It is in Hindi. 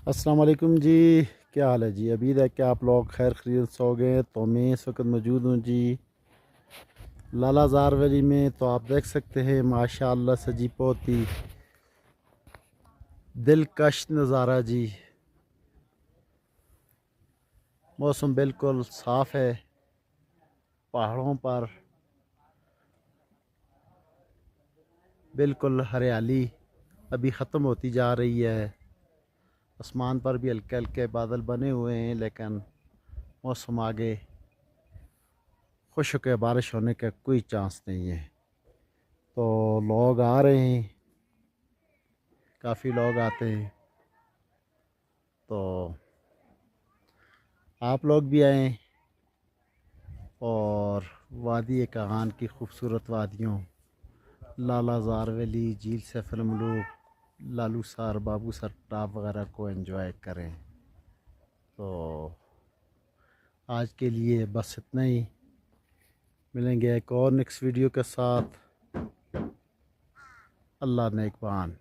अस्सलाम वालेकुम जी। क्या हाल है जी? उम्मीद है कि आप लोग खैर खैरियत से हो गए। तो मैं इस वक्त मौजूद हूँ जी लालाजार वैली में। तो आप देख सकते हैं माशाअल्लाह से जी बहुत ही दिलकश नज़ारा जी। मौसम बिल्कुल साफ़ है। पहाड़ों पर बिल्कुल हरियाली अभी ख़त्म होती जा रही है। आसमान पर भी हल्के हल्के बादल बने हुए हैं, लेकिन मौसम आगे खुश्क है, बारिश होने का कोई चांस नहीं है। तो लोग आ रहे हैं, काफ़ी लोग आते हैं। तो आप लोग भी आएँ और वादी कागान की खूबसूरत वादियों लालाजार वैली, झील सैफल मलूक, लालू सर, बाबू सर टॉप वगैरह को एंजॉय करें। तो आज के लिए बस इतना ही। मिलेंगे एक और नेक्स्ट वीडियो के साथ। अल्लाह नेकबान।